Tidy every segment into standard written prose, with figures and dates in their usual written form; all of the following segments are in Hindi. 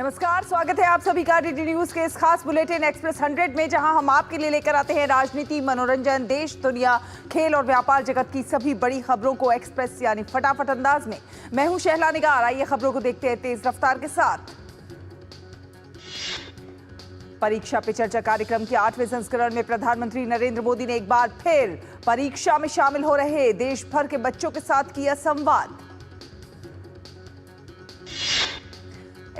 नमस्कार, स्वागत है आप सभी का डीडी न्यूज के इस खास बुलेटिन एक्सप्रेस 100 में, जहां हम आपके लिए लेकर आते हैं राजनीति, मनोरंजन, देश, दुनिया, खेल और व्यापार जगत की सभी बड़ी खबरों को एक्सप्रेस यानी फटाफट अंदाज में। मैं हूं शहला निगार। आइए खबरों को देखते हैं तेज रफ्तार के साथ। परीक्षा पे चर्चा कार्यक्रम के 8वें संस्करण में प्रधानमंत्री नरेंद्र मोदी ने एक बार फिर परीक्षा में शामिल हो रहे देश भर के बच्चों के साथ किया संवाद।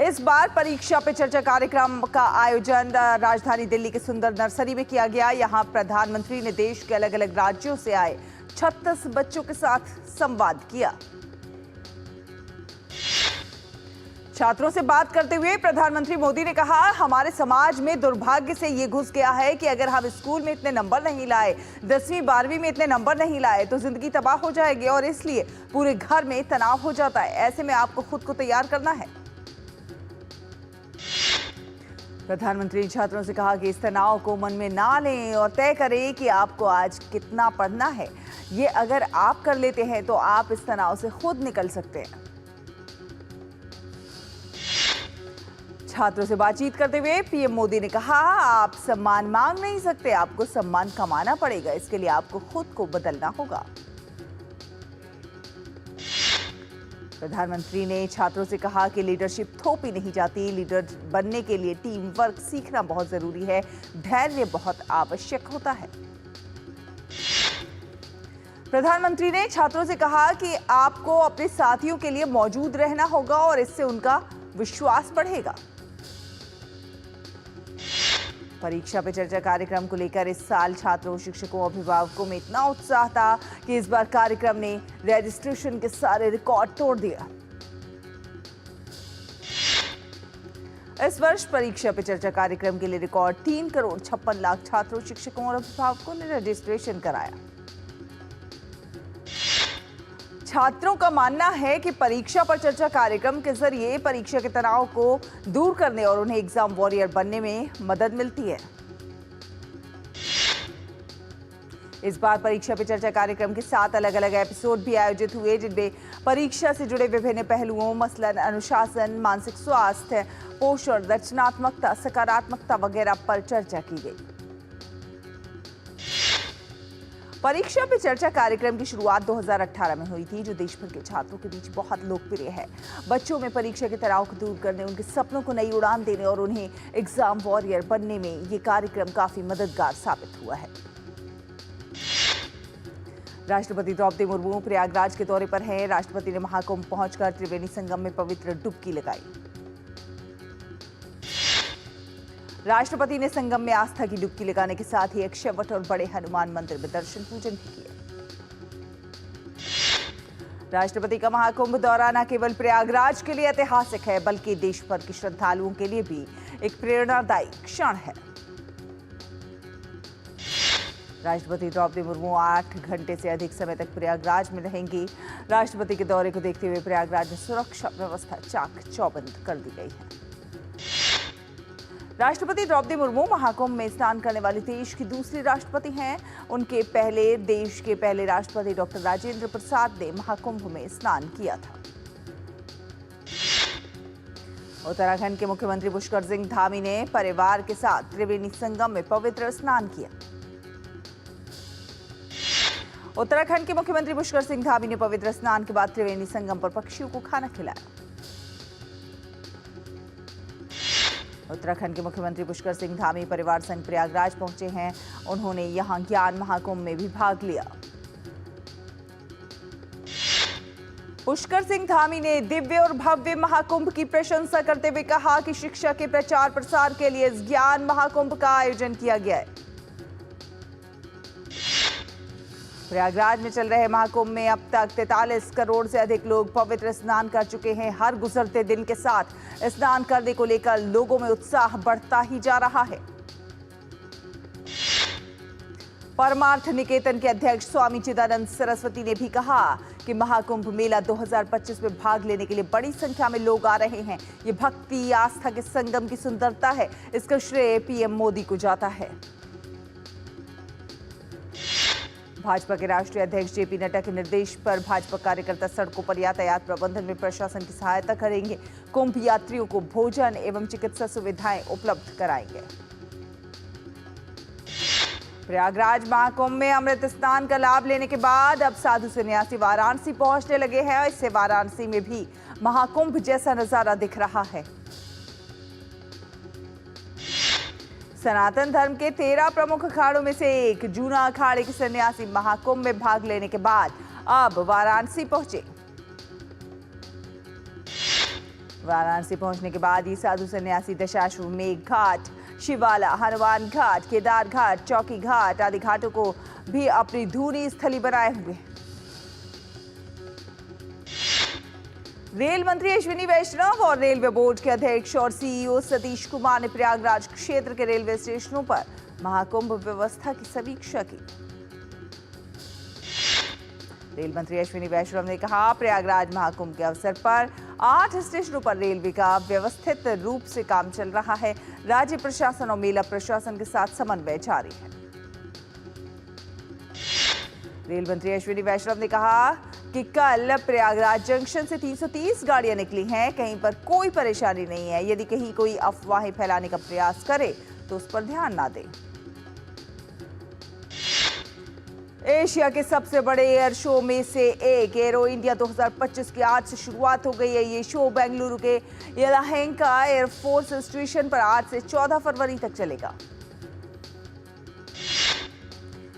इस बार परीक्षा पे चर्चा कार्यक्रम का आयोजन राजधानी दिल्ली के सुंदर नर्सरी में किया गया। यहां प्रधानमंत्री ने देश के अलग अलग राज्यों से आए 36 बच्चों के साथ संवाद किया। छात्रों से बात करते हुए प्रधानमंत्री मोदी ने कहा, हमारे समाज में दुर्भाग्य से ये घुस गया है कि अगर हम स्कूल में इतने नंबर नहीं लाए, 10वीं 12वीं में इतने नंबर नहीं लाए तो जिंदगी तबाह हो जाएगी और इसलिए पूरे घर में तनाव हो जाता है। ऐसे में आपको खुद को तैयार करना है। प्रधानमंत्री ने छात्रों से कहा कि इस तनाव को मन में ना लें और तय करें कि आपको आज कितना पढ़ना है। ये अगर आप कर लेते हैं तो आप इस तनाव से खुद निकल सकते हैं। छात्रों से बातचीत करते हुए पीएम मोदी ने कहा, आप सम्मान मांग नहीं सकते, आपको सम्मान कमाना पड़ेगा। इसके लिए आपको खुद को बदलना होगा। प्रधानमंत्री ने छात्रों से कहा कि लीडरशिप थोपी नहीं जाती, लीडर बनने के लिए टीम वर्क सीखना बहुत जरूरी है, धैर्य बहुत आवश्यक होता है। प्रधानमंत्री ने छात्रों से कहा कि आपको अपने साथियों के लिए मौजूद रहना होगा और इससे उनका विश्वास बढ़ेगा। परीक्षा पे चर्चा कार्यक्रम को लेकर इस साल छात्रों, शिक्षकों, अभिभावकों में इतना उत्साह था कि इस बार कार्यक्रम ने रजिस्ट्रेशन के सारे रिकॉर्ड तोड़ दिया। इस वर्ष परीक्षा पे चर्चा कार्यक्रम के लिए रिकॉर्ड 3,56,00,000 छात्रों, शिक्षकों और अभिभावकों ने रजिस्ट्रेशन कराया। छात्रों का मानना है कि परीक्षा पर चर्चा कार्यक्रम के जरिए परीक्षा के तनाव को दूर करने और उन्हें एग्जाम वॉरियर बनने में मदद मिलती है। इस बार परीक्षा पे चर्चा कार्यक्रम के 7 अलग अलग एपिसोड भी आयोजित हुए, जिनमें परीक्षा से जुड़े विभिन्न पहलुओं मसलन अनुशासन, मानसिक स्वास्थ्य, पोषण, रचनात्मकता, सकारात्मकता वगैरह पर चर्चा की गई। परीक्षा पे चर्चा कार्यक्रम की शुरुआत 2018 में हुई थी, जो देश भर के छात्रों के बीच बहुत लोकप्रिय है। बच्चों में परीक्षा के तनाव को दूर करने, उनके सपनों को नई उड़ान देने और उन्हें एग्जाम वॉरियर बनने में ये कार्यक्रम काफी मददगार साबित हुआ है। राष्ट्रपति द्रौपदी मुर्मू प्रयागराज के दौरे पर हैं। राष्ट्रपति ने महाकुंभ पहुंचकर त्रिवेणी संगम में पवित्र डुबकी लगाई। राष्ट्रपति ने संगम में आस्था की डुबकी लगाने के साथ ही अक्षयवट और बड़े हनुमान मंदिर में दर्शन पूजन भी किए। राष्ट्रपति का महाकुंभ दौरा न केवल प्रयागराज के लिए ऐतिहासिक है, बल्कि देश भर के श्रद्धालुओं के लिए भी एक प्रेरणादायी क्षण है। राष्ट्रपति द्रौपदी मुर्मू 8 घंटे से अधिक समय तक प्रयागराज में रहेंगी। राष्ट्रपति के दौरे को देखते हुए प्रयागराज में सुरक्षा व्यवस्था चाक चौबंद कर दी गई है। राष्ट्रपति द्रौपदी मुर्मू महाकुंभ में स्नान करने वाली देश की दूसरी राष्ट्रपति हैं। उनके पहले देश के पहले राष्ट्रपति डॉक्टर राजेंद्र प्रसाद ने महाकुंभ में स्नान किया था। उत्तराखंड के मुख्यमंत्री पुष्कर सिंह धामी ने परिवार के साथ त्रिवेणी संगम में पवित्र स्नान किया। उत्तराखंड के मुख्यमंत्री पुष्कर सिंह धामी ने पवित्र स्नान के बाद त्रिवेणी संगम पर पक्षियों को खाना खिलाया। उत्तराखंड के मुख्यमंत्री पुष्कर सिंह धामी परिवार संग प्रयागराज पहुंचे हैं। उन्होंने यहां ज्ञान महाकुंभ में भी भाग लिया। पुष्कर सिंह धामी ने दिव्य और भव्य महाकुंभ की प्रशंसा करते हुए कहा कि शिक्षा के प्रचार प्रसार के लिए इस ज्ञान महाकुंभ का आयोजन किया गया है। प्रयागराज में चल रहे महाकुंभ में अब तक 43 करोड़ से अधिक लोग पवित्र स्नान कर चुके हैं। हर गुजरते दिन के साथ स्नान करने को लेकर लोगों में उत्साह बढ़ता ही जा रहा है। परमार्थ निकेतन के अध्यक्ष स्वामी चिदानंद सरस्वती ने भी कहा कि महाकुंभ मेला 2025 में भाग लेने के लिए बड़ी संख्या में लोग आ रहे हैं। ये भक्ति आस्था के संगम की सुंदरता है। इसका श्रेय पीएम मोदी को जाता है। भाजपा के राष्ट्रीय अध्यक्ष जेपी नड्डा के निर्देश पर भाजपा कार्यकर्ता सड़कों पर यातायात प्रबंधन में प्रशासन की सहायता करेंगे। कुंभ यात्रियों को भोजन एवं चिकित्सा सुविधाएं उपलब्ध कराएंगे। प्रयागराज महाकुंभ में अमृत स्नान का लाभ लेने के बाद अब साधु सन्यासी वाराणसी पहुंचने लगे हैं। इससे वाराणसी में भी महाकुंभ जैसा नजारा दिख रहा है। सनातन धर्म के 13 प्रमुख अखाड़ों में से एक जूना अखाड़े के सन्यासी महाकुंभ में भाग लेने के बाद अब वाराणसी पहुंचे। वाराणसी पहुंचने के बाद ये साधु सन्यासी दशाश्वमेध घाट, शिवाला, हनुमान घाट, केदार घाट, चौकी घाट आदि घाटों को भी अपनी धूनी स्थली बनाए हुए। रेल मंत्री अश्विनी वैष्णव और रेलवे बोर्ड के अध्यक्ष और सीईओ सतीश कुमार ने प्रयागराज क्षेत्र के रेलवे स्टेशनों पर महाकुंभ व्यवस्था की समीक्षा की। रेल मंत्री अश्विनी वैष्णव ने कहा, प्रयागराज महाकुंभ के अवसर पर 8 स्टेशनों पर रेलवे का व्यवस्थित रूप से काम चल रहा है। राज्य प्रशासन और मेला प्रशासन के साथ समन्वय जारी है। रेल मंत्री अश्विनी वैष्णव ने कहा कि कल प्रयागराज जंक्शन से 330 गाड़ियां निकली हैं। कहीं पर कोई परेशानी नहीं है। यदि कहीं कोई अफवाहें फैलाने का प्रयास करे तो उस पर ध्यान ना दें। एशिया के सबसे बड़े एयर शो में से एक एरो इंडिया 2025 की आज से शुरुआत हो गई है। ये शो बेंगलुरु के येलाहेंका एयरफोर्स स्टेशन पर आज से 14 फरवरी तक चलेगा।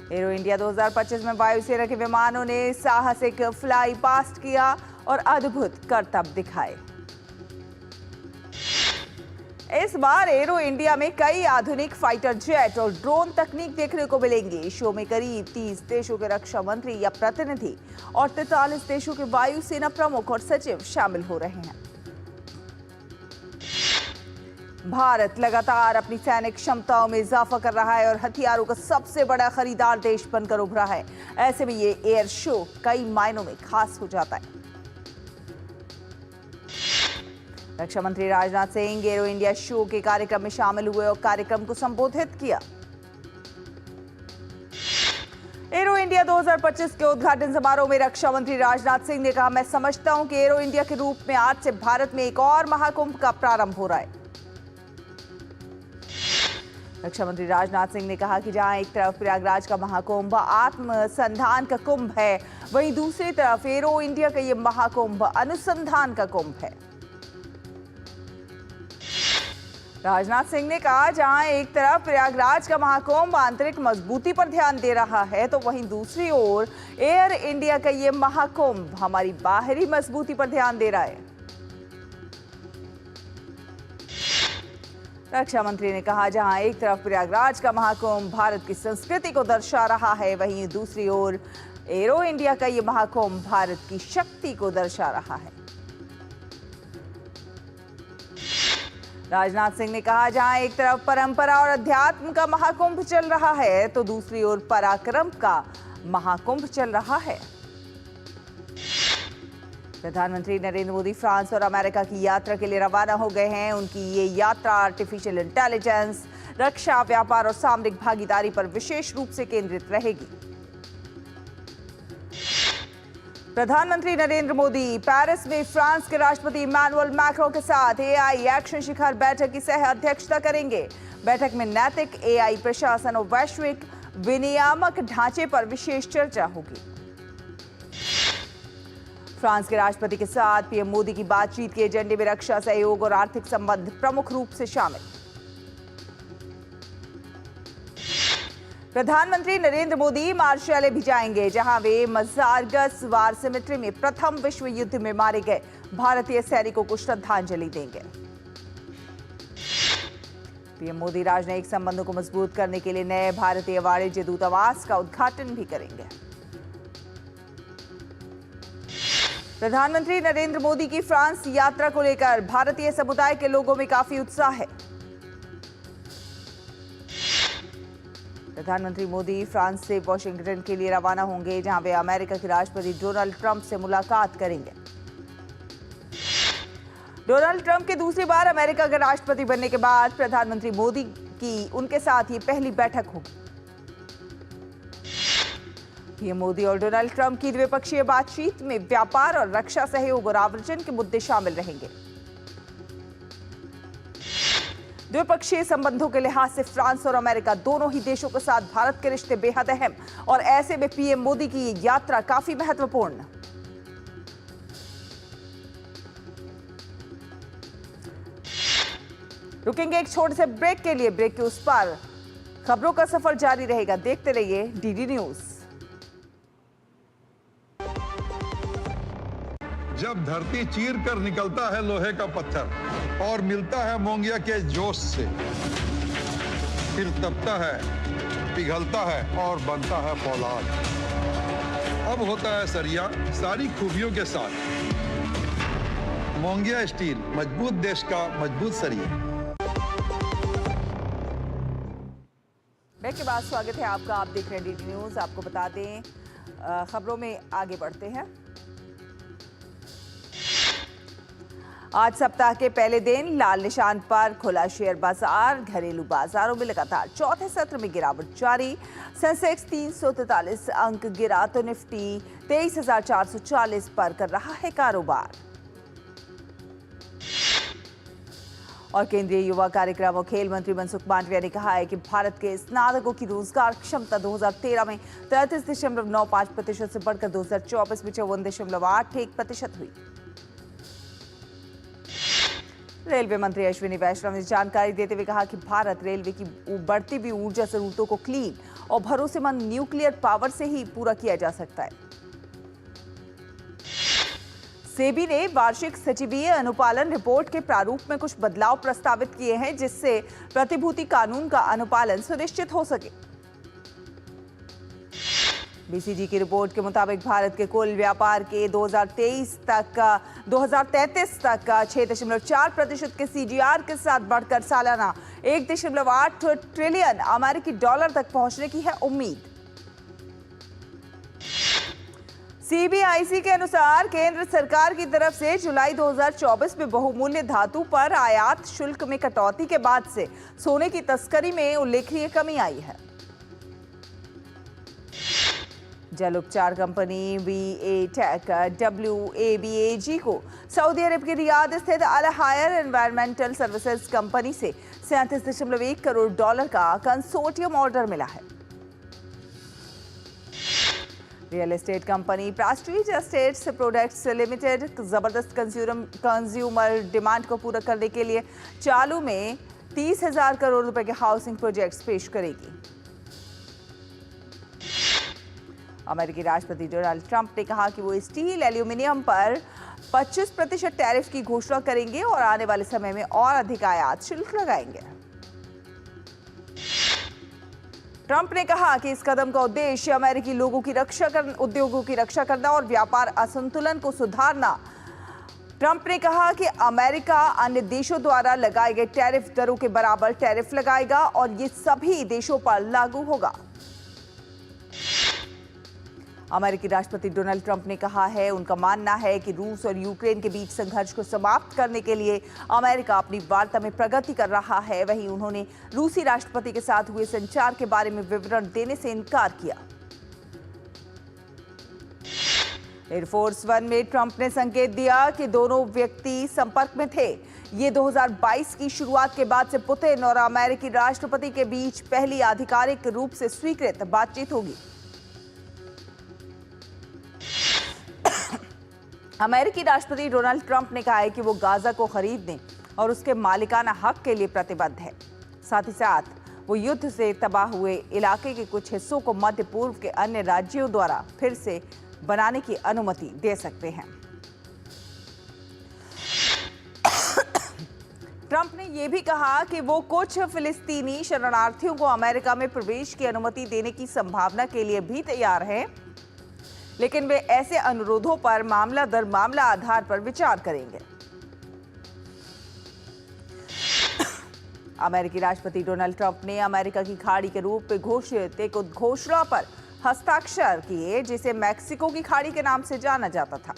एरो इंडिया 2025 में वायुसेना के विमानों ने साहसिक फ्लाई पास्ट किया और अद्भुत करतब दिखाए। इस बार एरो इंडिया में कई आधुनिक फाइटर जेट और ड्रोन तकनीक देखने को मिलेंगी। शो में करीब 30 देशों के रक्षा मंत्री या प्रतिनिधि और 43 देशों के वायुसेना प्रमुख और सचिव शामिल हो रहे हैं। भारत लगातार अपनी सैनिक क्षमताओं में इजाफा कर रहा है और हथियारों का सबसे बड़ा खरीदार देश बनकर उभरा है। ऐसे में ये एयर शो कई मायनों में खास हो जाता है। रक्षा मंत्री Rajnath Singh arrow India show के कार्यक्रम में शामिल हुए और कार्यक्रम को संबोधित किया। एरो इंडिया 2025 के उद्घाटन समारोह में रक्षा मंत्री राजनाथ सिंह ने कहा, मैं समझता हूं कि एरो इंडिया के रूप में आज से भारत में एक और महाकुंभ का प्रारंभ हो रहा है। रक्षा मंत्री राजनाथ सिंह ने कहा कि जहां एक तरफ प्रयागराज का महाकुंभ आत्मसंधान का कुंभ है, वहीं दूसरी तरफ एरो इंडिया का ये महाकुंभ अनुसंधान का कुंभ है। राजनाथ सिंह ने कहा, जहां एक तरफ प्रयागराज का महाकुंभ आंतरिक मजबूती पर ध्यान दे रहा है, तो वहीं दूसरी ओर एयर इंडिया का ये महाकुंभ हमारी बाहरी मजबूती पर ध्यान दे रहा है। रक्षा मंत्री ने कहा, जहां एक तरफ प्रयागराज का महाकुंभ भारत की संस्कृति को दर्शा रहा है, वहीं दूसरी ओर एरो इंडिया का ये महाकुंभ भारत की शक्ति को दर्शा रहा है। राजनाथ सिंह ने कहा, जहां एक तरफ परंपरा और अध्यात्म का महाकुंभ चल रहा है, तो दूसरी ओर पराक्रम का महाकुंभ चल रहा है। प्रधानमंत्री नरेंद्र मोदी फ्रांस और अमेरिका की यात्रा के लिए रवाना हो गए हैं। उनकी ये यात्रा आर्टिफिशियल इंटेलिजेंस, रक्षा, व्यापार और सामरिक भागीदारी पर विशेष रूप से केंद्रित रहेगी। प्रधानमंत्री नरेंद्र मोदी पेरिस में फ्रांस के राष्ट्रपति इमैनुअल मैक्रों के साथ एआई एक्शन शिखर बैठक की सह अध्यक्षता करेंगे। बैठक में नैतिक एआई प्रशासन और वैश्विक विनियामक ढांचे पर विशेष चर्चा होगी। फ्रांस के राष्ट्रपति के साथ पीएम मोदी की बातचीत के एजेंडे में रक्षा सहयोग और आर्थिक संबंध प्रमुख रूप से शामिल। प्रधानमंत्री नरेंद्र मोदी मार्शल भी जाएंगे, जहां वे मजारगस वार सिमेट्री में प्रथम विश्व युद्ध में मारे गए भारतीय सैनिकों को श्रद्धांजलि देंगे। पीएम मोदी राजनयिक संबंधों को मजबूत करने के लिए नए भारतीय वाणिज्य दूतावास का उद्घाटन भी करेंगे। प्रधानमंत्री नरेंद्र मोदी की फ्रांस यात्रा को लेकर भारतीय समुदाय के लोगों में काफी उत्साह है। प्रधानमंत्री मोदी फ्रांस से वॉशिंगटन के लिए रवाना होंगे, जहां वे अमेरिका के राष्ट्रपति डोनाल्ड ट्रंप से मुलाकात करेंगे। डोनाल्ड ट्रंप के दूसरी बार अमेरिका के राष्ट्रपति बनने के बाद प्रधानमंत्री मोदी की उनके साथ ये पहली बैठक होगी। पीएम मोदी और डोनाल्ड ट्रंप की द्विपक्षीय बातचीत में व्यापार और रक्षा सहयोग और आव्रजन के मुद्दे शामिल रहेंगे। द्विपक्षीय संबंधों के लिहाज से फ्रांस और अमेरिका दोनों ही देशों के साथ भारत के रिश्ते बेहद अहम और ऐसे में पीएम मोदी की ये यात्रा काफी महत्वपूर्ण। रुकेंगे एक छोटे से ब्रेक के लिए। ब्रेक के उस पार खबरों का सफर जारी रहेगा। देखते रहिए डीडी न्यूज। जब धरती चीर कर निकलता है लोहे का पत्थर और मिलता है मोंगिया के जोश से, फिर तपता है, पिघलता है और बनता है फौलाद। अब होता है सरिया सारी खूबियों के साथ। मोंगिया स्टील, मजबूत देश का मजबूत सरिया। ब्रेक के बाद स्वागत है आपका। आप देख रहे हैं डीडी न्यूज। आपको बता दें खबरों में आगे बढ़ते हैं। आज सप्ताह के पहले दिन लाल निशान पर खुला शेयर बाजार। घरेलू बाजारों में लगातार चौथे सत्र में गिरावट जारी। सेंसेक्स 343 अंक गिरा तो निफ्टी 23,440 पर कर रहा है कारोबार। और केंद्रीय युवा कार्यक्रम और खेल मंत्री मनसुख मांडविया ने कहा है कि भारत के स्नातकों की रोजगार क्षमता 2013 में 33.95% से बढ़कर 2024 में 54.81% हुई। रेलवे मंत्री अश्विनी वैष्णव ने जानकारी देते हुए कहा कि भारत रेलवे की बढ़ती हुई ऊर्जा जरूरतों को क्लीन और भरोसेमंद न्यूक्लियर पावर से ही पूरा किया जा सकता है। सेबी ने वार्षिक सचिवीय अनुपालन रिपोर्ट के प्रारूप में कुछ बदलाव प्रस्तावित किए हैं, जिससे प्रतिभूति कानून का अनुपालन सुनिश्चित हो सके। बीसीजी की रिपोर्ट के मुताबिक भारत के कुल व्यापार के 2033 तक 6.4% के सीजीआर के साथ बढ़कर सालाना 1.8 ट्रिलियन अमेरिकी डॉलर तक पहुंचने की है उम्मीद। सीबीआईसी के अनुसार केंद्र सरकार की तरफ से जुलाई 2024 में बहुमूल्य धातु पर आयात शुल्क में कटौती के बाद से सोने की तस्करी में उल्लेखनीय कमी आई है। जल उपचार कंपनी BATech WABAG को सऊदी अरब के रियाद स्थित अल हायर एनवायरमेंटल सर्विसेज कंपनी से 37.1 करोड़ डॉलर का कंसोर्टियम ऑर्डर मिला है। Real estate company Prestige estates products limited जबरदस्त कंज्यूमर डिमांड को पूरा करने के लिए चालू में 30,000 करोड़ रुपए के हाउसिंग प्रोजेक्ट्स पेश करेगी। अमेरिकी राष्ट्रपति डोनाल्ड ट्रंप ने कहा कि वो स्टील एल्यूमिनियम पर 25% टैरिफ की घोषणा करेंगे और आने वाले समय में और अधिक आयात शुल्क लगाएंगे। ट्रंप ने कहा कि इस कदम का उद्देश्य अमेरिकी उद्योगों की रक्षा करना और व्यापार असंतुलन को सुधारना। ट्रंप ने कहा कि अमेरिका अन्य देशों द्वारा लगाए गए टैरिफ दरों के बराबर टैरिफ लगाएगा और ये सभी देशों पर लागू होगा। अमेरिकी राष्ट्रपति डोनाल्ड ट्रंप ने कहा है, उनका मानना है कि रूस और यूक्रेन के बीच संघर्ष को समाप्त करने के लिए अमेरिका अपनी वार्ता में प्रगति कर रहा है। वहीं उन्होंने रूसी राष्ट्रपति के साथ हुए संचार के बारे में विवरण देने से इनकार किया। एयरफोर्स वन में ट्रंप ने संकेत दिया कि दोनों व्यक्ति संपर्क में थे। ये 2022 की शुरुआत के बाद से पुतिन और अमेरिकी राष्ट्रपति के बीच पहली आधिकारिक रूप से स्वीकृत बातचीत होगी। अमेरिकी राष्ट्रपति डोनाल्ड ट्रंप ने कहा है कि वो गाजा को खरीदने और उसके मालिकाना हक के लिए प्रतिबद्ध है। साथ ही साथ वो युद्ध से तबाह हुए इलाके के कुछ हिस्सों को मध्य पूर्व के अन्य राज्यों द्वारा फिर से बनाने की अनुमति दे सकते हैं। ट्रंप ने यह भी कहा कि वो कुछ फिलिस्तीनी शरणार्थियों को अमेरिका में प्रवेश की अनुमति देने की संभावना के लिए भी तैयार हैं, लेकिन वे ऐसे अनुरोधों पर मामला दर मामला आधार पर विचार करेंगे। अमेरिकी राष्ट्रपति डोनाल्ड ट्रंप ने अमेरिका की खाड़ी के रूप में घोषित एक उद्घोषणा पर हस्ताक्षर किए, जिसे मैक्सिको की खाड़ी के नाम से जाना जाता था।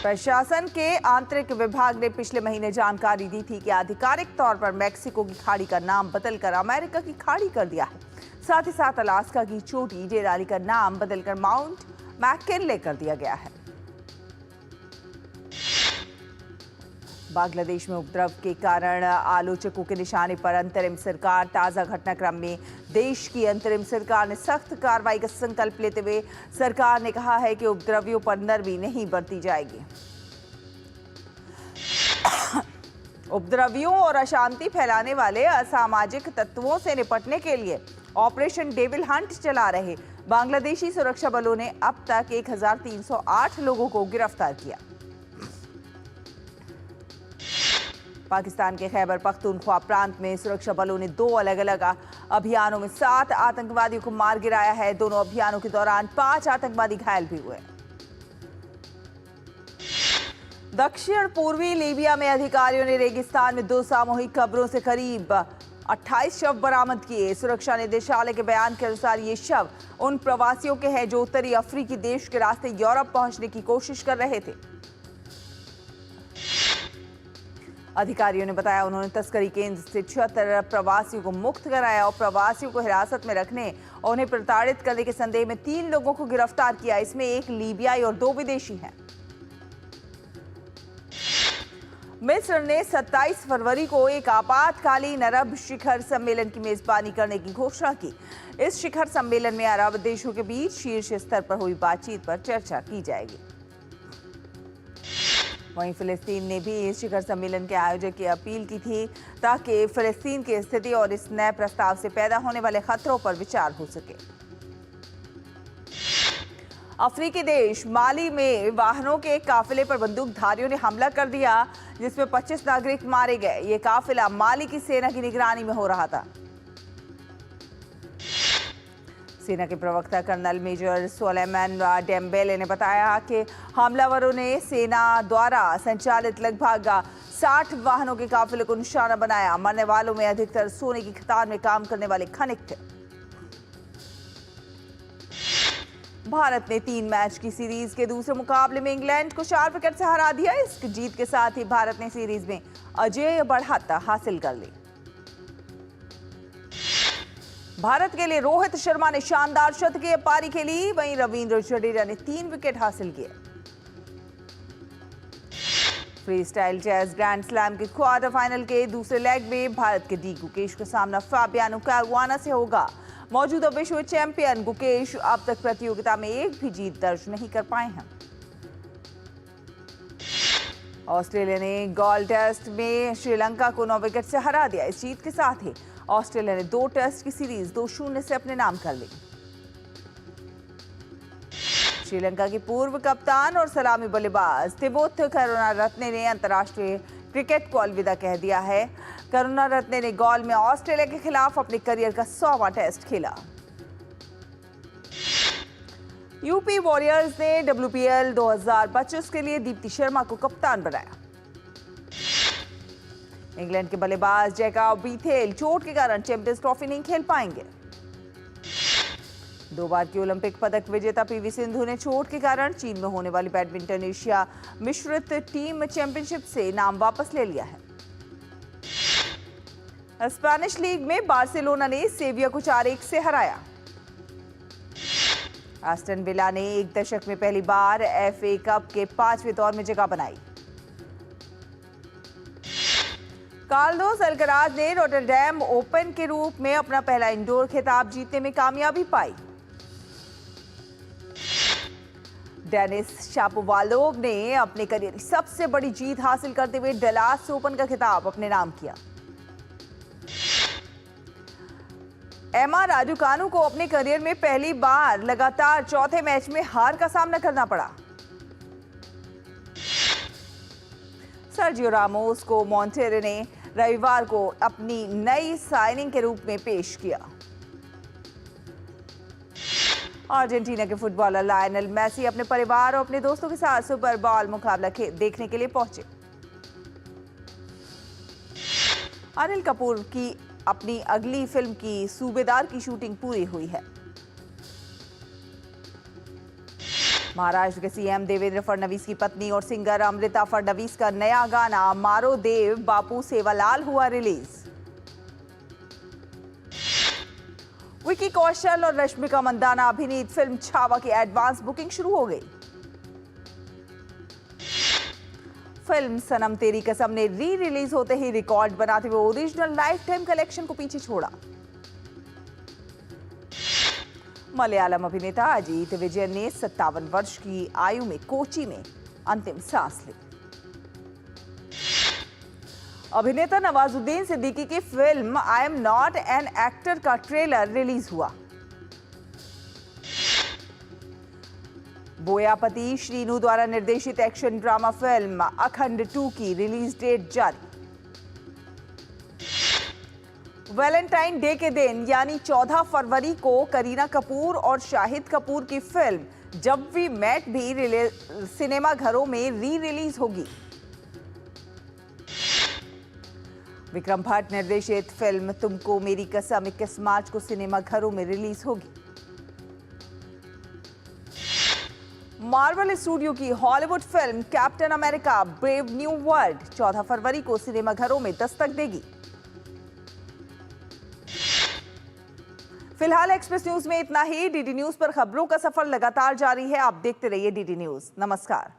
प्रशासन के आंतरिक विभाग ने पिछले महीने जानकारी दी थी कि आधिकारिक तौर पर मैक्सिको की खाड़ी का नाम बदलकर अमेरिका की खाड़ी कर दिया है। साथ ही साथ अलास्का की चोटी डेराली का नाम बदलकर माउंट मैककिनले कर दिया गया है। बांग्लादेश में उपद्रव के कारण आलोचकों के निशाने पर अंतरिम सरकार। ताजा घटनाक्रम में देश की अंतरिम सरकार ने सख्त कार्रवाई का संकल्प लेते हुए सरकार ने कहा है कि उपद्रवियों पर नरमी नहीं बरती जाएगी। उपद्रवियों और अशांति फैलाने वाले असामाजिक तत्वों से निपटने के लिए ऑपरेशन डेविल हंट चला रहे बांग्लादेशी सुरक्षा बलों ने अब तक 1308 लोगों को गिरफ्तार किया। पाकिस्तान के खैबर पख्तूनख्वा प्रांत में सुरक्षा बलों ने 2 अलग-अलग अभियानों में 7 आतंकवादियों को मार गिराया है। दोनों अभियानों के दौरान 5 आतंकवादी घायल भी हुए। दक्षिण पूर्वी लीबिया में अधिकारियों ने रेगिस्तान में 2 सामूहिक कब्रों से करीब 28 शव बरामद किए। सुरक्षा निदेशालय के बयान के अनुसार ये शव उन प्रवासियों के हैं जो उत्तरी अफ्रीकी देश के रास्ते यूरोप पहुंचने की कोशिश कर रहे थे। अधिकारियों ने बताया उन्होंने तस्करी केंद्र से 76 प्रवासियों को मुक्त कराया और प्रवासियों को हिरासत में रखने और उन्हें प्रताड़ित करने के संदेह में 3 लोगों को गिरफ्तार किया। इसमें 1 लीबियाई और 2 विदेशी हैं। मिस्र ने 27 फरवरी को एक आपातकालीन अरब शिखर सम्मेलन की मेजबानी करने की घोषणा की। इस शिखर सम्मेलन में अरब देशों के बीच शीर्ष स्तर पर हुई बातचीत पर चर्चा की जाएगी। वहीं फिलिस्तीन ने भी इस शिखर सम्मेलन के आयोजक की अपील की थी ताकि फिलिस्तीन की स्थिति और इस नए प्रस्ताव से पैदा होने वाले खतरों पर विचार हो सके। अफ्रीकी देश माली में वाहनों के एक काफिले पर बंदूकधारियों ने हमला कर दिया जिसमें 25 नागरिक मारे गए। ये काफिला माली की सेना की निगरानी में हो रहा था। सेना के प्रवक्ता कर्नल मेजर सोलेमान डेम्बेले ने बताया कि हमलावरों ने सेना द्वारा संचालित लगभग 60 वाहनों के काफिले को निशाना बनाया। मरने वालों में अधिकतर सोने की खदान में काम करने वाले खनिक थे। भारत ने 3 मैच की सीरीज के दूसरे मुकाबले में इंग्लैंड को 4 विकेट से हरा दिया। इस जीत के साथ ही भारत ने सीरीज में अजेय बढ़त हासिल कर ली। भारत के लिए रोहित शर्मा ने शानदार शतकीय पारी खेली। वहीं रविंद्र जडेजा ने 3 विकेट हासिल किए। Freestyle chess grand slam के क्वार्टर फाइनल के दूसरे लेग में भारत के डी गुकेश का सामना फाबियानो कैरुआना से होगा। मौजूदा विश्व चैंपियन गुकेश अब तक प्रतियोगिता में एक भी जीत दर्ज नहीं कर पाए हैं। ऑस्ट्रेलिया ने गोल्ड टेस्ट में श्रीलंका को 9 विकेट से हरा दिया। इस जीत के साथ ही ऑस्ट्रेलिया ने 2 टेस्ट की सीरीज 2-0 से अपने नाम कर ली। श्रीलंका की पूर्व कप्तान और सलामी बल्लेबाज तिमोथ करुणारत्ने ने अंतर्राष्ट्रीय क्रिकेट को अलविदा कह दिया है। करुणारत्ने ने गॉल में ऑस्ट्रेलिया के खिलाफ अपने करियर का 100वां टेस्ट खेला। यूपी वॉरियर्स ने WPL 2025 के लिए दीप्ति शर्मा को कप्तान बनाया। इंग्लैंड के बल्लेबाज जैकब बीथेल चोट के कारण चैंपियंस ट्रॉफी नहीं खेल पाएंगे। 2 बार की ओलंपिक पदक विजेता पीवी सिंधु ने चोट के कारण चीन में होने वाली बैडमिंटन एशिया मिश्रित टीम चैंपियनशिप से नाम वापस ले लिया है। स्पेनिश लीग में बार्सिलोना ने सेविया को 4-1 से हराया। एस्टन विला ने 1 दशक में पहली बार FA कप के 5वें दौर में जगह बनाई। कार्लोस अल्कराज ने रोटरडैम ओपन के रूप में अपना पहला इंडोर खिताब जीतने में कामयाबी पाई। डेनिस शापोवालोव ने अपने करियर की सबसे बड़ी जीत हासिल करते हुए डलास ओपन का खिताब अपने नाम किया। एमा राडुकानु को अपने करियर में पहली बार लगातार चौथे मैच में हार का सामना करना पड़ा। सर्जियो रामोस को मॉन्टेरो ने रविवार को अपनी नई साइनिंग के रूप में पेश किया। अर्जेंटीना के फुटबॉलर लायनल मेसी अपने परिवार और अपने दोस्तों के साथ सुपर बॉल मुकाबला देखने के लिए पहुंचे। अनिल कपूर की अपनी अगली फिल्म की सूबेदार की शूटिंग पूरी हुई है। महाराष्ट्र के सीएम देवेंद्र फडणवीस की पत्नी और सिंगर अमृता फडणवीस का नया गाना मारो देव बापू सेवालाल हुआ रिलीज। विकी कौशल और रश्मिका मंदाना अभिनीत फिल्म छावा की एडवांस बुकिंग शुरू हो गई। फिल्म सनम तेरी कसम ने री रिलीज होते ही रिकॉर्ड बनाते हुए ओरिजिनल लाइफ टाइम कलेक्शन को पीछे छोड़ा। मलयालम अभिनेता अजीत विजयन ने 57 वर्ष की आयु में कोची में अंतिम सांस ली। अभिनेता नवाजुद्दीन सिद्दीकी की film I am not an actor का ट्रेलर रिलीज हुआ। बोयापति श्रीनु द्वारा निर्देशित एक्शन ड्रामा फिल्म अखंड 2 की रिलीज डेट जारी। वैलेंटाइन डे के दिन यानी 14 फरवरी को करीना कपूर और शाहिद कपूर की फिल्म जब वी मेट भी सिनेमा घरों में री रिलीज होगी। विक्रम भट्ट निर्देशित फिल्म तुमको मेरी कसम 21 मार्च को सिनेमा घरों में रिलीज होगी। मार्वल स्टूडियो की Hollywood film captain America brave new world 14 फरवरी को सिनेमा घरों में दस्तक देगी। फिलहाल एक्सप्रेस न्यूज में इतना ही। डीडी न्यूज पर खबरों का सफर लगातार जारी है। आप देखते रहिए डीडी न्यूज। नमस्कार।